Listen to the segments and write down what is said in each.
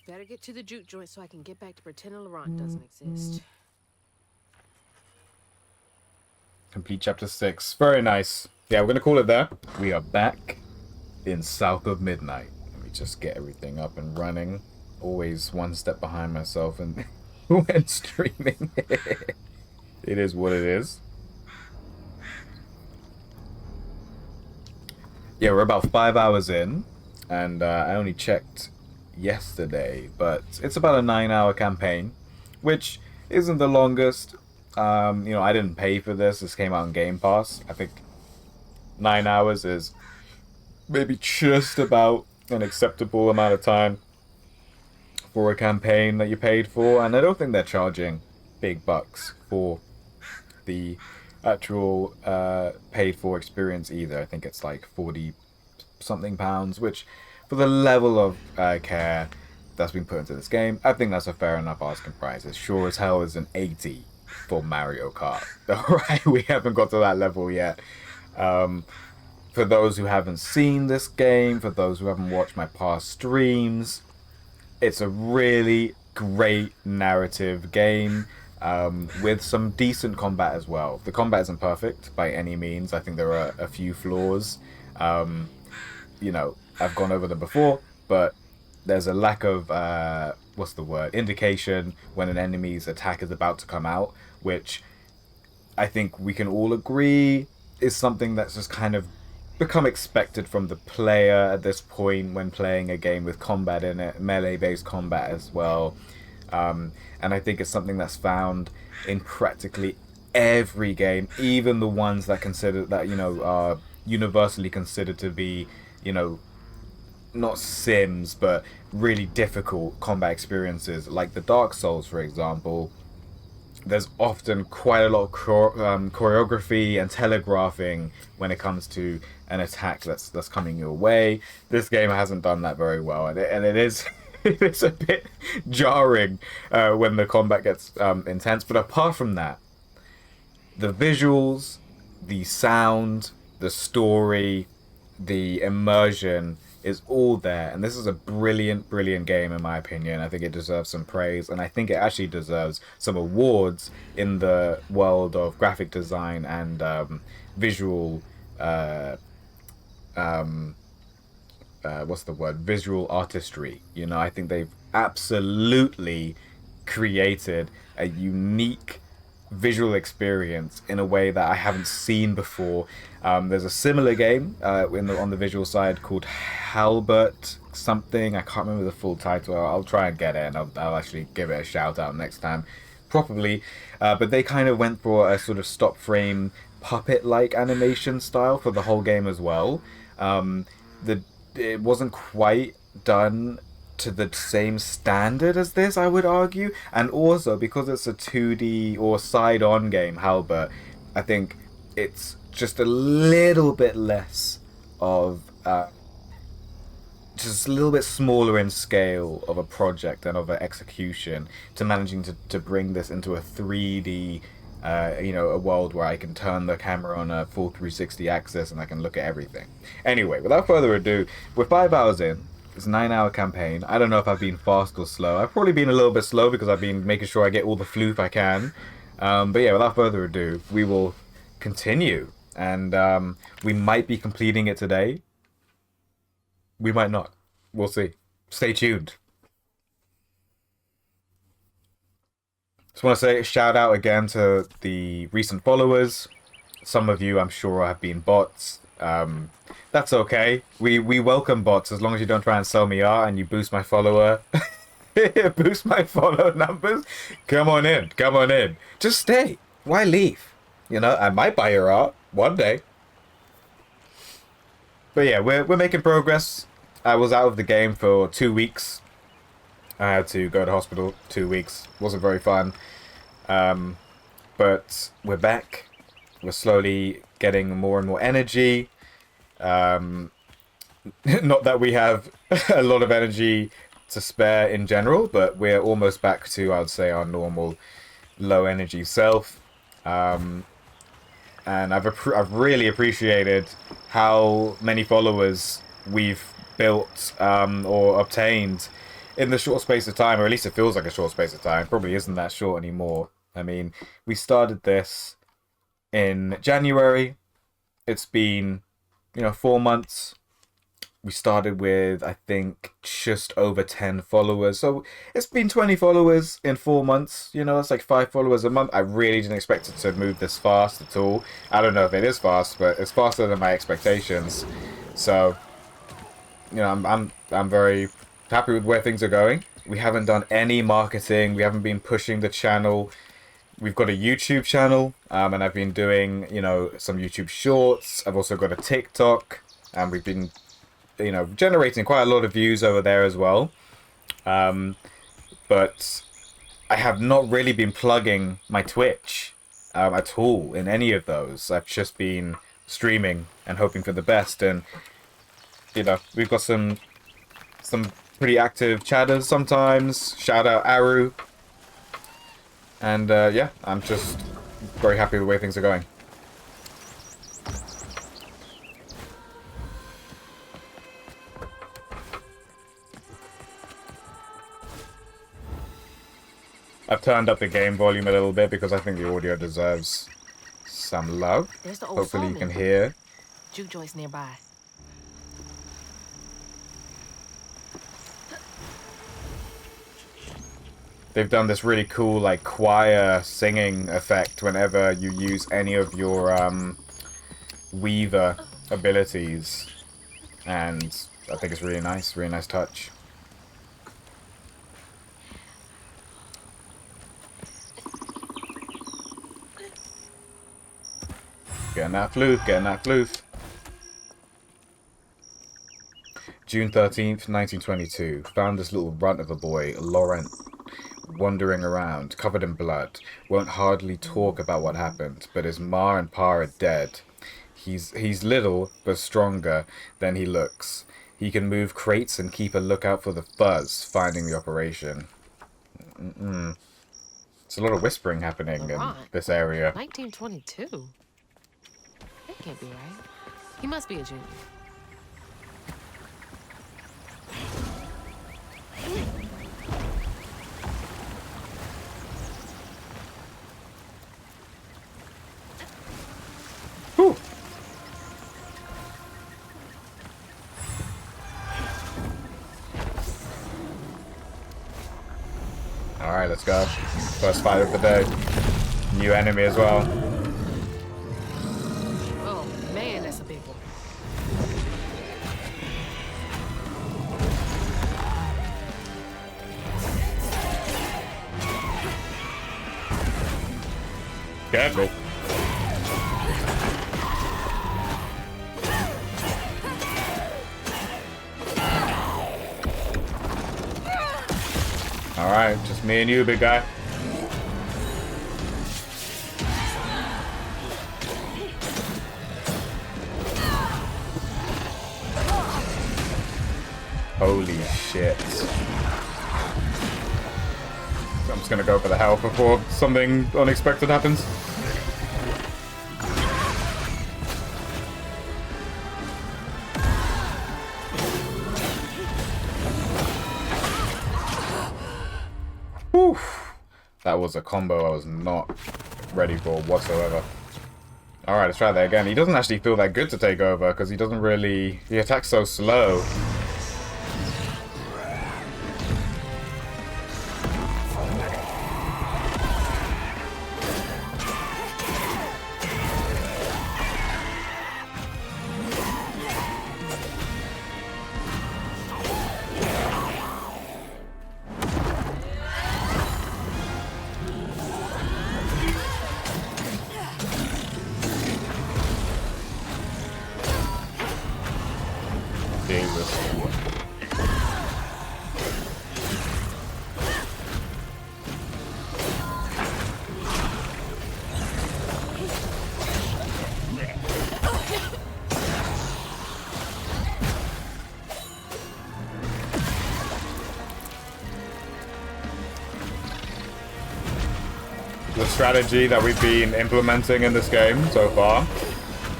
Better get to the juke joint so I can get back to pretending Laurent doesn't exist. Complete chapter 6. Very nice. Yeah, we're going to call it there. We are back in South of Midnight. Let me just get everything up and running. Always one step behind myself and when streaming. It is what it is. Yeah, we're about 5 hours in, and I only checked yesterday, but it's about a 9 hour campaign, which isn't the longest. I didn't pay for this. This came out on Game Pass. I think 9 hours is maybe just about an acceptable amount of time for a campaign that you paid for, and I don't think they're charging big bucks for the actual paid for experience either. I think it's like 40 something pounds, which for the level of care that's been put into this game, I think that's a fair enough asking price. It sure as hell is an 80 for Mario Kart. Alright, we haven't got to that level yet. For those who haven't seen this game, for those who haven't watched my past streams, it's a really great narrative game with some decent combat as well. The combat isn't perfect by any means. I think there are a few flaws. I've gone over them before, but there's a lack of indication when an enemy's attack is about to come out, which I think we can all agree is something that's just kind of become expected from the player at this point when playing a game with combat in it, melee-based combat as well. And I think it's something that's found in practically every game, even the ones that are universally considered to be, not sims, but really difficult combat experiences, like the Dark Souls, for example. There's often quite a lot of choreography and telegraphing when it comes to an attack that's coming your way. This game hasn't done that very well, and it is it's a bit jarring when the combat gets intense. But apart from that, the visuals, the sound, the story, the immersion is all there, and this is a brilliant game in my opinion. I think it deserves some praise, and I think it actually deserves some awards in the world of graphic design and visual visual artistry. I think they've absolutely created a unique visual experience in a way that I haven't seen before. There's a similar game on the visual side called Halbert something. I can't remember the full title. I'll try and get it, and I'll actually give it a shout out next time properly. But they kind of went for a sort of stop frame puppet like animation style for the whole game as well. It wasn't quite done to the same standard as this, I would argue. And also, because it's a 2D or side-on game, Halbert, I think it's just a little bit less of... just a little bit smaller in scale of a project and of an execution to managing to bring this into a 3D, a world where I can turn the camera on a full 360 axis and I can look at everything. Anyway, without further ado, we're 5 hours in. It's a 9 hour campaign. I don't know if I've been fast or slow. I've probably been a little bit slow because I've been making sure I get all the floof I can. But yeah, without further ado, we will continue. And we might be completing it today. We might not. We'll see. Stay tuned. Just want to say a shout out again to the recent followers. Some of you, I'm sure, have been bots. That's okay. We welcome bots as long as you don't try and sell me art and you boost my follower. Boost my follow numbers. Come on in. Come on in. Just stay. Why leave? I might buy your art one day. But yeah, we're making progress. I was out of the game for 2 weeks. I had to go to hospital 2 weeks. Wasn't very fun. But we're back. We're slowly getting more and more energy. Not that we have a lot of energy to spare in general, but we're almost back to, I would say, our normal low energy self. And I've really appreciated how many followers we've built or obtained in the short space of time, or at least it feels like a short space of time, probably isn't that short anymore. I mean, we started this in January. It's been, 4 months. We started with, I think, just over 10 followers. So it's been 20 followers in 4 months. It's like 5 followers a month. I really didn't expect it to move this fast at all. I don't know if it is fast, but it's faster than my expectations. So, I'm very happy with where things are going. We haven't done any marketing. We haven't been pushing the channel. We've got a YouTube channel, and I've been doing, some YouTube shorts. I've also got a TikTok, and we've been generating quite a lot of views over there as well. But I have not really been plugging my Twitch at all in any of those. I've just been streaming and hoping for the best. And, we've got some pretty active chatters sometimes. Shout out Aru. And, yeah, I'm just very happy with the way things are going. I've turned up the game volume a little bit because I think the audio deserves some love. Hopefully you can hear. Juke joints nearby. They've done this really cool, like, choir singing effect whenever you use any of your Weaver abilities. And I think it's really nice touch. Getting that floof. June 13th, 1922. Found this little runt of a boy, Laurent, wandering around, covered in blood. Won't hardly talk about what happened, but his ma and pa are dead. He's little, but stronger than he looks. He can move crates and keep a lookout for the fuzz, finding the operation. It's a lot of whispering happening in this area. 1922? That can't be right. He must be a junior. Whew. Alright, let's go. First fight of the day. New enemy as well. Oh, man, that's a big one. Careful. Alright, just me and you, big guy. Holy shit. I'm just gonna go for the health before something unexpected happens. Whew. That was a combo I was not ready for whatsoever. Alright, let's try that again. He doesn't actually feel that good to take over because he doesn't really... He attacks so slow. The strategy that we've been implementing in this game so far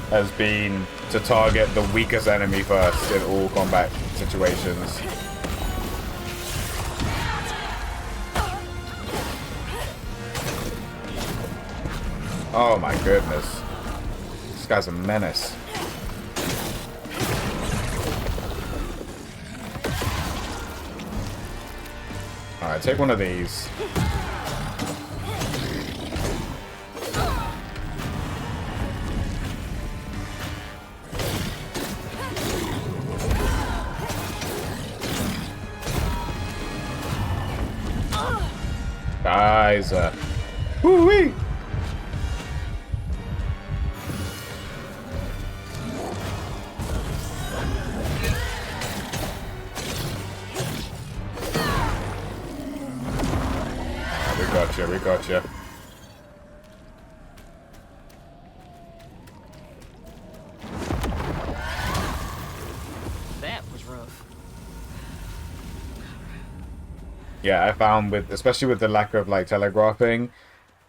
has been to target the weakest enemy first in all combat situations. Oh my goodness. This guy's a menace. Alright, take one of these. Guys, woo-wee! We got you. That was rough. Yeah, I found especially with the lack of like telegraphing,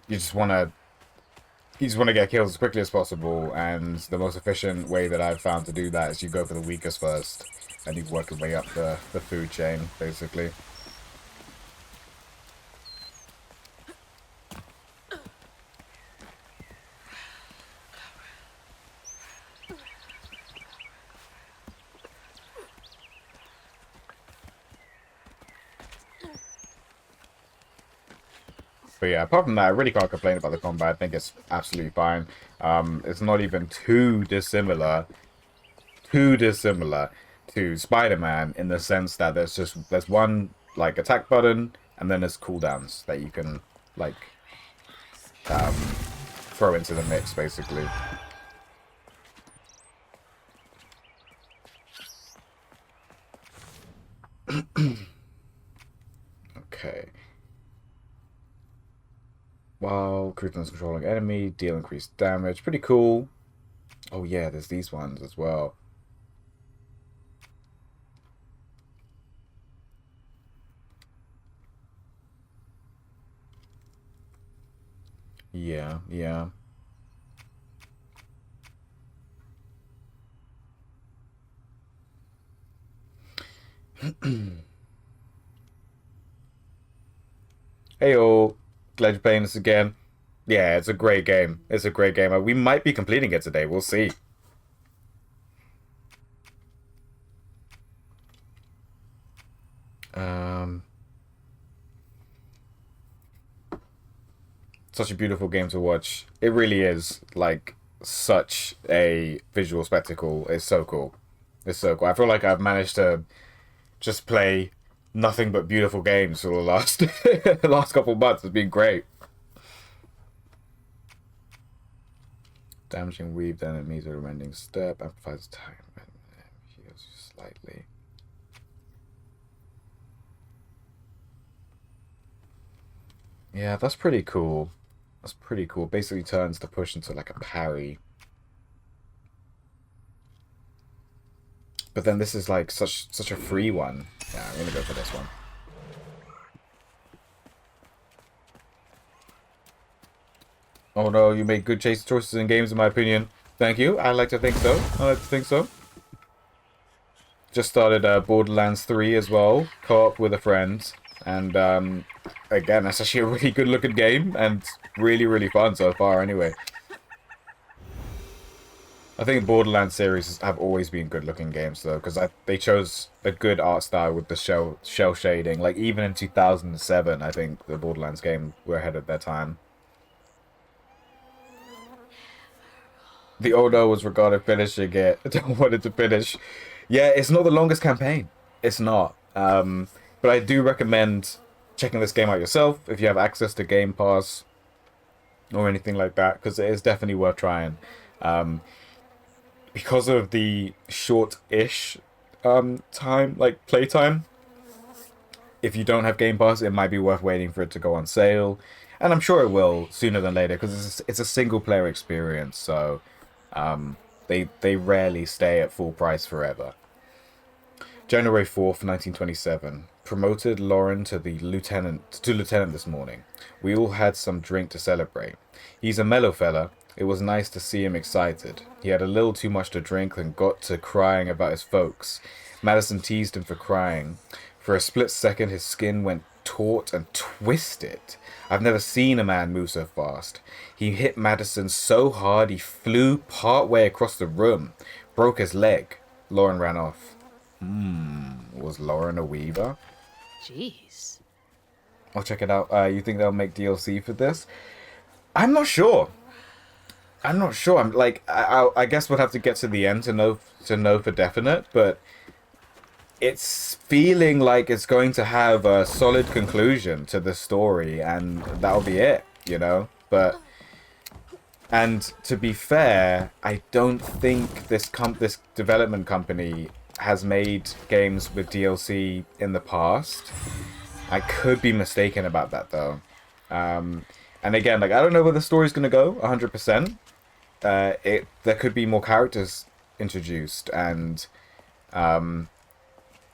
you just wanna get kills as quickly as possible, and the most efficient way that I've found to do that is you go for the weakest first, and you work your way up the food chain, basically. But yeah, apart from that, I really can't complain about the combat. I think it's absolutely fine. It's not even too dissimilar to Spider-Man in the sense that there's one like attack button and then there's cooldowns that you can like throw into the mix, basically. Okay. While Cruton's controlling enemy, deal increased damage. Pretty cool. Oh yeah, there's these ones as well. Yeah, yeah. Heyo, glad you're playing this again. Yeah, it's a great game. It's a great game. We might be completing it today. We'll see. Such a beautiful game to watch. It really is like such a visual spectacle. It's so cool. It's so cool. I feel like I've managed to just play nothing but beautiful games for the last the last couple months. It's been great. Damaging weave then enemies with a rending step, amplifies time and heals you slightly. Yeah, that's pretty cool. That's pretty cool. Basically turns the push into like a parry. But then this is like such a free one. Yeah, I'm gonna go for this one. Oh no, you make good chase choices in games in my opinion. Thank you. I like to think so. I like to think so. Just started Borderlands 3 as well, co-op with a friend. And again, that's actually a really good looking game and really, really fun so far anyway. I think Borderlands series have always been good looking games though, because they chose a good art style with the shell shading. Like even in 2007, I think the Borderlands game were ahead of their time. The Odo was regarded finishing it. I don't want it to finish. Yeah, it's not the longest campaign. It's not. But I do recommend checking this game out yourself if you have access to Game Pass or anything like that, because it is definitely worth trying. Because of the short-ish time, like playtime, if you don't have Game Pass, it might be worth waiting for it to go on sale. And I'm sure it will sooner than later, because it's a single-player experience, so they rarely stay at full price forever. January 4th, 1927. Promoted Lauren to lieutenant this morning. We all had some drink to celebrate. He's a mellow fella. It was nice to see him excited. He had a little too much to drink and got to crying about his folks. Madison teased him for crying. For a split second, his skin went taut and twisted. I've never seen a man move so fast. He hit Madison so hard he flew partway across the room, broke his leg. Lauren ran off. Was Lauren a Weaver? Jeez. I'll check it out. You think they'll make DLC for this? I'm not sure. I'm not sure. I'm like, I guess we'll have to get to the end to know for definite, but it's feeling like it's going to have a solid conclusion to the story, and that'll be it, you know? But, and to be fair, I don't think this development company has made games with DLC in the past. I could be mistaken about that, though. And again, like, I don't know where the story's going to go 100%. There could be more characters introduced, and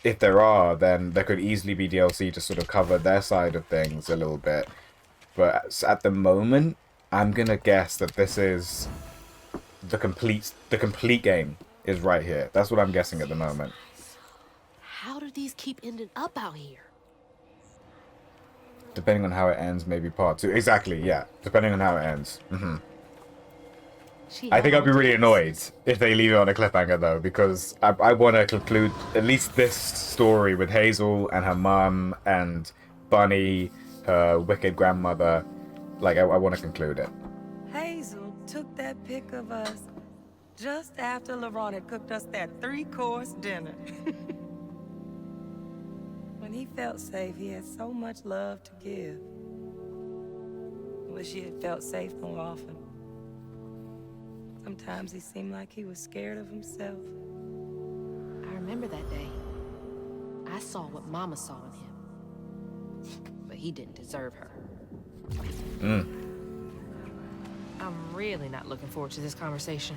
if there are, then there could easily be DLC to sort of cover their side of things a little bit. But at the moment, I'm gonna guess that this is the complete game is right here. That's what I'm guessing at the moment. How do these keep ending up out here? Depending on how it ends, maybe part 2. Exactly, yeah. Depending on how it ends. I think I'd be really annoyed if they leave it on a cliffhanger, though, because I want to conclude at least this story with Hazel and her mum and Bunny, her wicked grandmother. Like, I want to conclude it. Hazel took that pic of us just after LeRon had cooked us that 3-course dinner. When he felt safe, he had so much love to give. Wish he had felt safe more often. Sometimes he seemed like he was scared of himself. I remember that day. I saw what Mama saw in him. But he didn't deserve her. I'm really not looking forward to this conversation.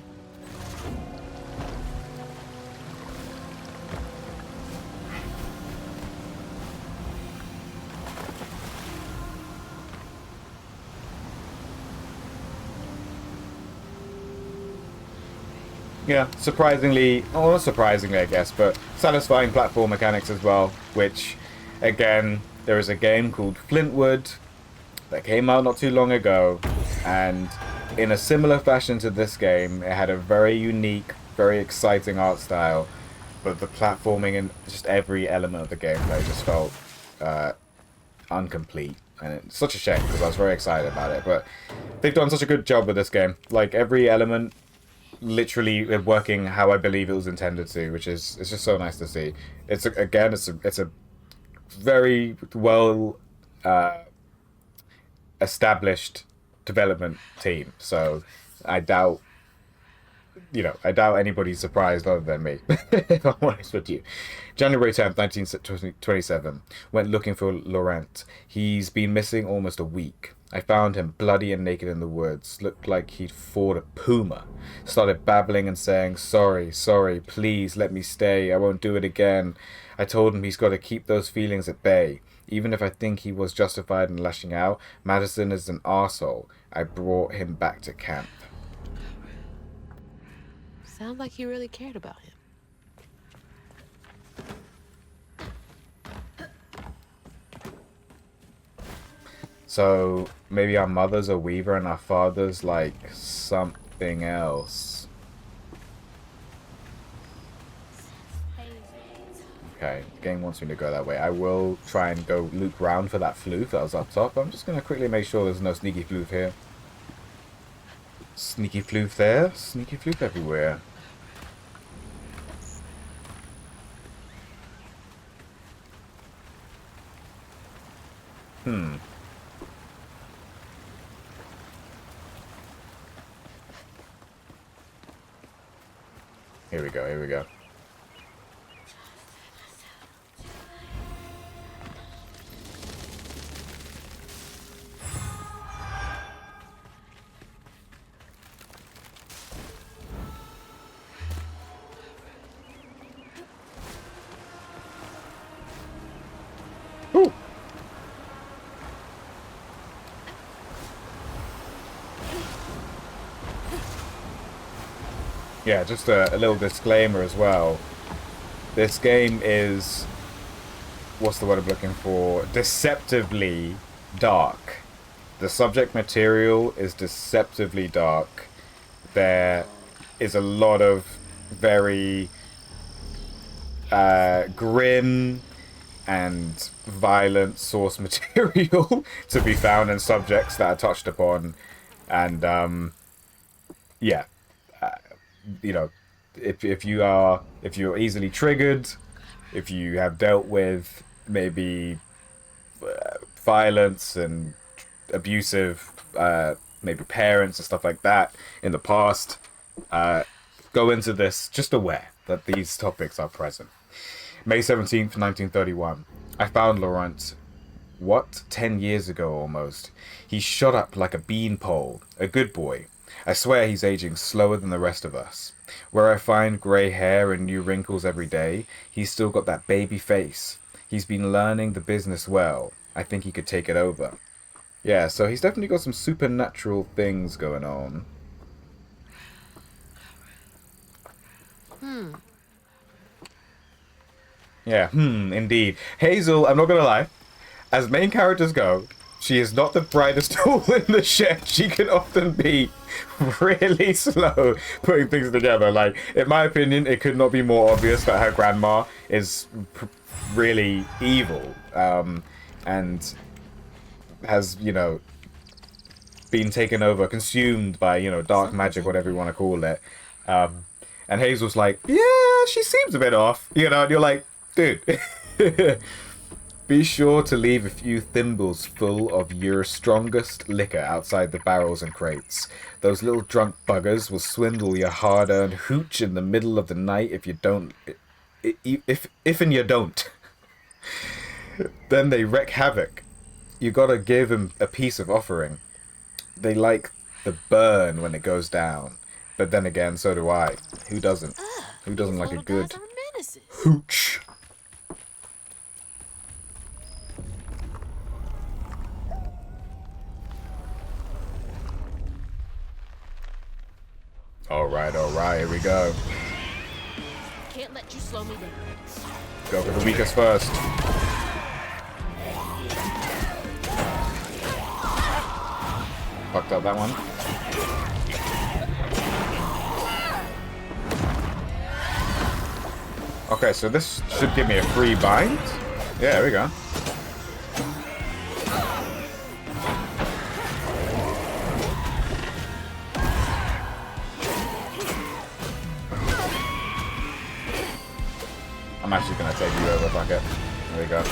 Yeah, surprisingly, well, not surprisingly, I guess, but satisfying platform mechanics as well, which, again, there is a game called Flintwood that came out not too long ago, and in a similar fashion to this game, it had a very unique, very exciting art style, but the platforming and just every element of the gameplay just felt incomplete. And it's such a shame, because I was very excited about it, but they've done such a good job with this game. Like, every element literally working how I believe it was intended to, which is, it's just so nice to see. It's a very well established development team, so I doubt anybody's surprised other than me. If I'm honest with you. January 10th, 1927, went looking for Laurent. He's been missing almost a week. I found him bloody and naked in the woods. Looked like he'd fought a puma. Started babbling and saying, sorry, please let me stay. I won't do it again. I told him he's got to keep those feelings at bay. Even if I think he was justified in lashing out, Madison is an arsehole. I brought him back to camp. Sounds like you really cared about him. So maybe our mother's a weaver and our father's like something else. Okay, the game wants me to go that way. I will try and go loop round for that floof that was up top. I'm just going to quickly make sure there's no sneaky floof here. Sneaky floof there, sneaky floof everywhere. Here we go, here we go. Ooh. Yeah, just a little disclaimer as well. This game is what's the word I'm looking for? Deceptively dark. The subject material is deceptively dark. There is a lot of very grim and violent source material to be found in subjects that are touched upon, and yeah, you know, if you're easily triggered, if you have dealt with maybe violence and abusive maybe parents and stuff like that in the past, go into this just aware that these topics are present. May 17th, 1931. I found Laurent, 10 years ago almost. He shot up like a beanpole, a good boy. I swear he's aging slower than the rest of us. Where I find grey hair and new wrinkles every day, he's still got that baby face. He's been learning the business well. I think he could take it over. Yeah, so he's definitely got some supernatural things going on. Yeah, indeed. Hazel, I'm not gonna lie, as main characters go, she is not the brightest tool in the shed. She can often be really slow putting things together. Like, in my opinion, it could not be more obvious that her grandma is really evil, and has, you know, been taken over, consumed by, you know, dark magic, whatever you want to call it. And Hazel's like, yeah, she seems a bit off, you know, and you're like, dude, be sure to leave a few thimbles full of your strongest liquor outside the barrels and crates. Those little drunk buggers will swindle your hard-earned hooch in the middle of the night if you don't... If and you don't. Then they wreak havoc. You gotta give them a piece of offering. They like the burn when it goes down. But then again, so do I. Who doesn't? Who doesn't like a good hooch? Alright, here we go. Can't let you slow me down. Go for the weakest first. Fucked up that one. Okay, so this should give me a free bind. Yeah, there we go. I'm actually gonna take you over, fuck it. There we go.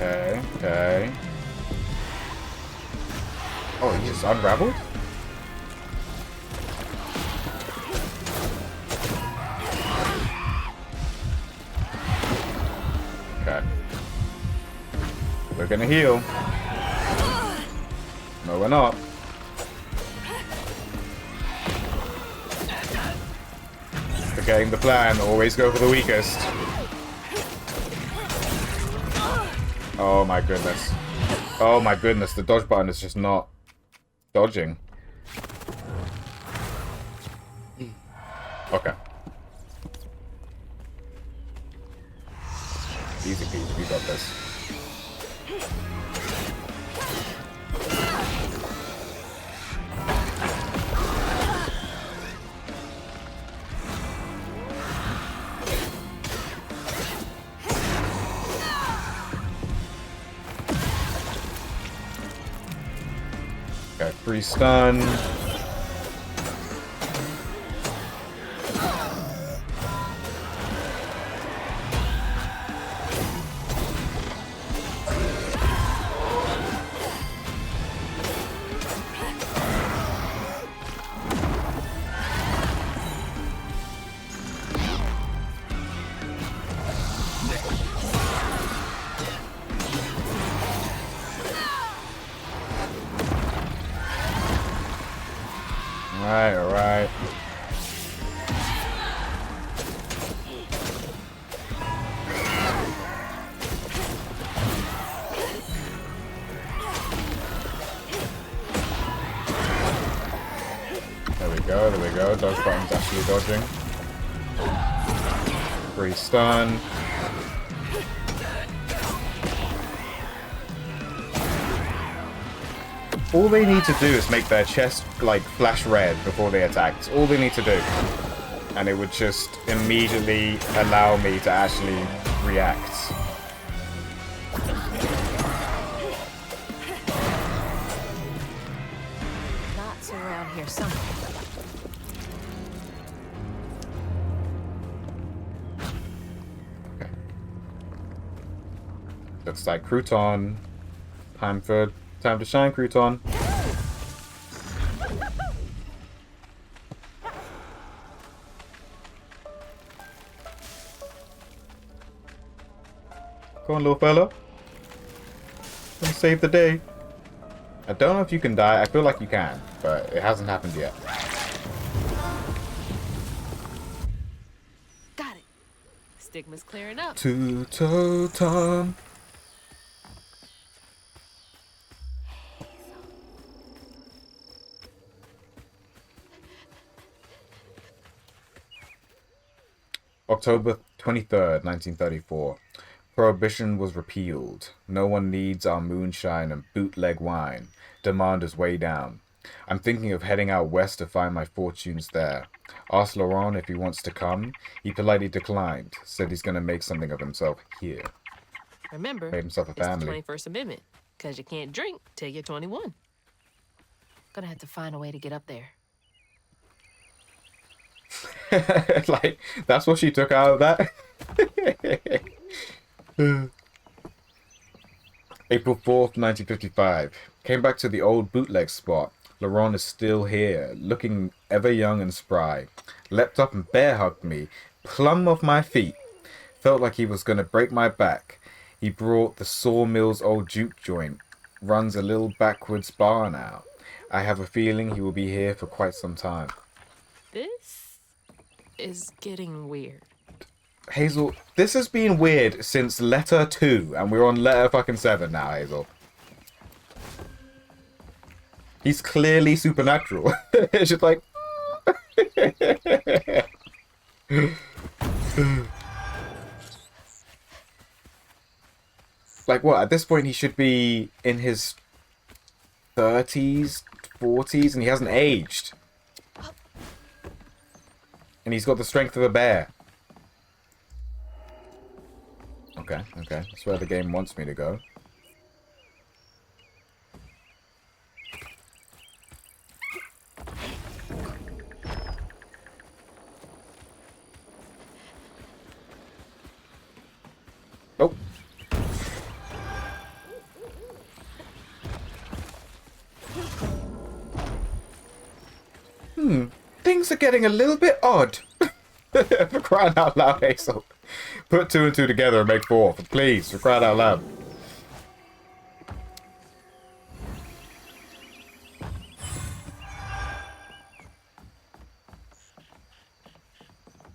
Okay. Oh, he just unraveled? Okay. We're gonna heal. No, we're not. Forgetting the plan, always go for the weakest. Oh my goodness. Oh my goodness, the dodge button is just not dodging. Okay. Easy peasy, we got this. Okay, free stun. Alright. There we go, there we go. Dodge button's actually dodging. Free stun. All they need to do is make their chest, like, flash red before they attack. It's all they need to do. And it would just immediately allow me to actually react. Lots around here somewhere. Okay. Looks like Crouton. Time to shine, Crouton. Go on, little fella. Gonna save the day. I don't know if you can die. I feel like you can, but it hasn't happened yet. Got it. Stigma's clearing up. Two-toe Tom. October 23rd, 1934. Prohibition was repealed. No one needs our moonshine and bootleg wine. Demand is way down. I'm thinking of heading out west to find my fortunes there. Asked Laurent if he wants to come. He politely declined. Said he's going to make something of himself here. Remember, Made himself a family. it's the 21st Amendment, because you can't drink till you're 21. Gonna have to find a way to get up there. Like, that's what she took out of that? April 4th, 1955. Came back to the old bootleg spot. Laurent is still here, looking ever young and spry. Leapt up and bear hugged me, plumb off my feet. Felt like he was going to break my back. He brought the Sawmill's old juke joint. Runs a little backwards bar now. I have a feeling he will be here for quite some time. This is getting weird. Hazel, this has been weird since letter 2, and we're on letter fucking 7 now, Hazel. He's clearly supernatural. It's just like... Like what? At this point he should be in his 30s, 40s, and he hasn't aged. And he's got the strength of a bear. Okay, okay. That's where the game wants me to go. Oh. Things are getting a little bit odd. For crying out loud, Hazel. Put 2 and 2 together and make 4. Please, for crying out loud.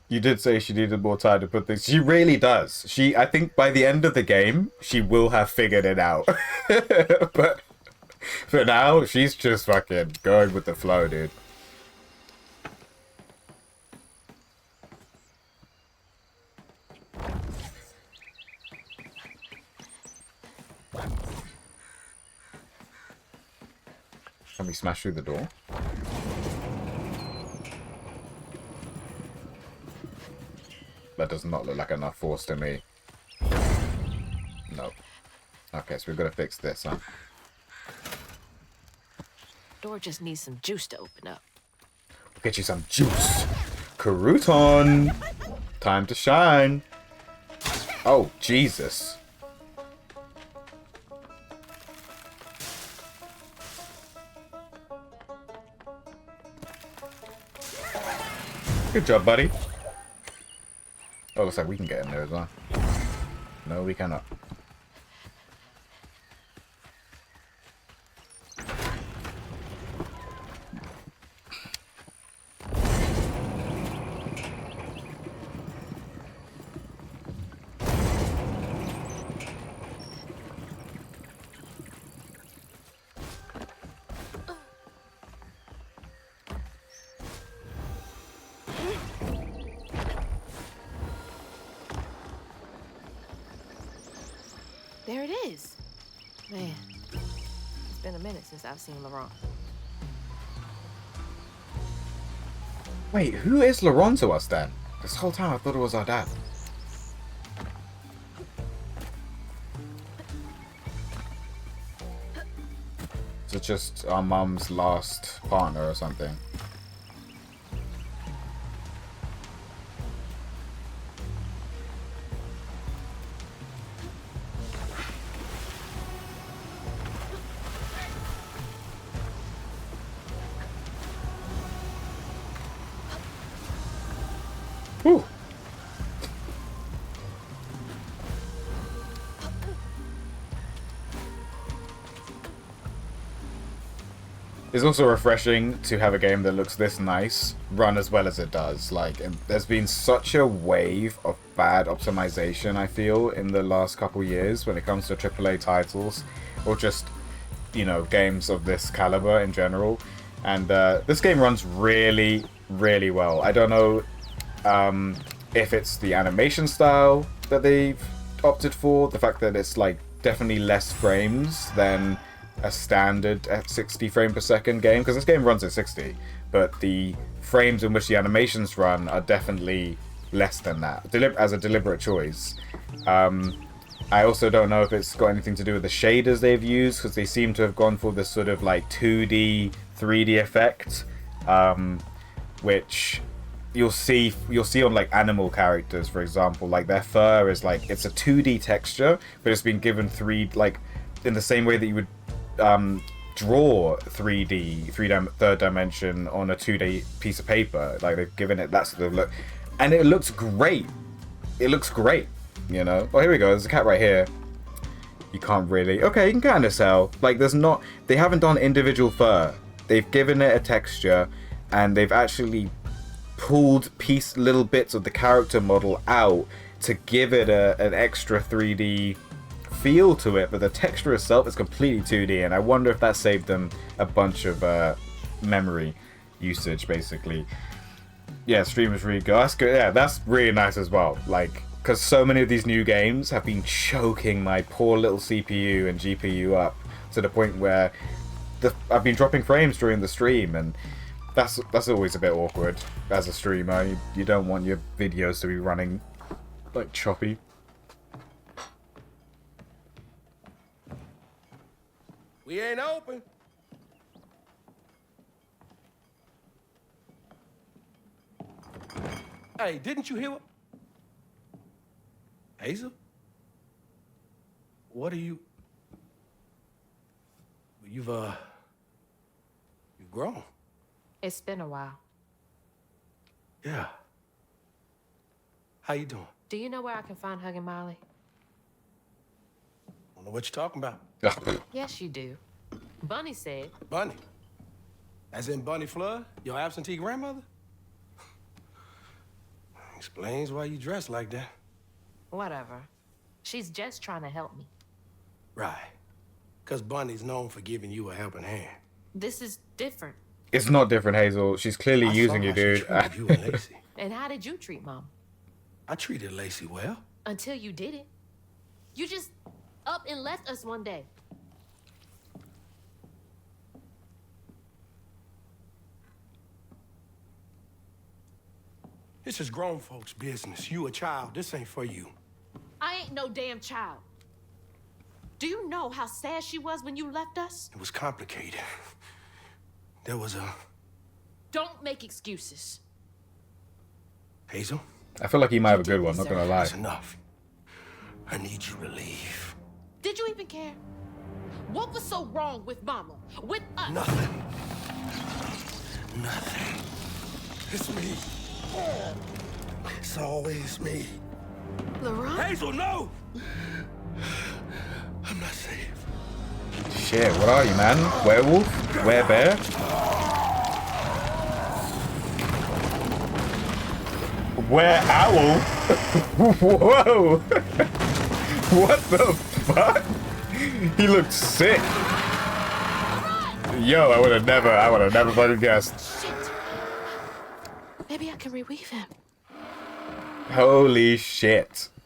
You did say she needed more time to put things. She really does. I think by the end of the game, she will have figured it out. But for now, she's just fucking going with the flow, dude. Can we smash through the door? That does not look like enough force to me. No. Okay, so we've got to fix this, huh? Door just needs some juice to open up. Get you some juice. Crouton! Time to shine. Oh, Jesus. Good job, buddy. Oh, looks like we can get in there as well. No, we cannot. There it is. Man, it's been a minute since I've seen Laurent. Wait, who is Laurent to us then? This whole time I thought it was our dad. Is it just our mum's last partner or something? Whew. It's also refreshing to have a game that looks this nice run as well as it does. Like, and there's been such a wave of bad optimization, I feel, in the last couple years when it comes to AAA titles, or just, you know, games of this caliber in general. And this game runs really, really well. I don't know if it's the animation style that they've opted for, the fact that it's like definitely less frames than a standard at 60 frame per second game, because this game runs at 60, but the frames in which the animations run are definitely less than that, as a deliberate choice. I also don't know if it's got anything to do with the shaders they've used, because they seem to have gone for this sort of like 2D 3D effect, which you'll see on like animal characters, for example. Like their fur is like, it's a 2D texture, but it's been given like in the same way that you would draw 3D, third dimension on a 2D piece of paper. Like they've given it that sort of look, and it looks great. It looks great, you know. Oh, here we go. There's a cat right here. You can't really. Okay, you can kind of tell. Like they haven't done individual fur. They've given it a texture, and they've actually pulled little bits of the character model out to give it an extra 3D feel to it, but the texture itself is completely 2D, and I wonder if that saved them a bunch of memory usage, basically. Yeah, streamers really go. That's good. Yeah, that's really nice as well. Like, because so many of these new games have been choking my poor little CPU and GPU up to the point where I've been dropping frames during the stream, and that's always a bit awkward as a streamer. You don't want your videos to be running like choppy. We ain't open. Hey, didn't you hear what? Hazel? What are you? You've grown. It's been a while. Yeah. How you doing? Do you know where I can find Hug and Molly? Don't know what you're talking about. Yes, you do. Bunny said. Bunny? As in Bunny Flood, your absentee grandmother? Explains why you dress like that. Whatever. She's just trying to help me. Right. Because Bunny's known for giving you a helping hand. This is different. It's not different, Hazel. She's clearly using you, dude. You and Lacey. And how did you treat Mom? I treated Lacey well. Until you didn't. You just up and left us one day. This is grown folks' business. You a child. This ain't for you. I ain't no damn child. Do you know how sad she was when you left us? It was complicated. There was a... Don't make excuses. Hazel? I feel like he might have a good one, not gonna lie. That's enough. I need you to leave. Did you even care? What was so wrong with Mama? With us? Nothing. Nothing. It's me. It's always me. Laurent? Hazel, no! I'm not safe. Shit, what are you, man? Werewolf? Werebear? Were-owl? Whoa! What the fuck? He looked sick. Yo, I would have never fucking guessed. Shit. Maybe I can reweave him. Holy shit.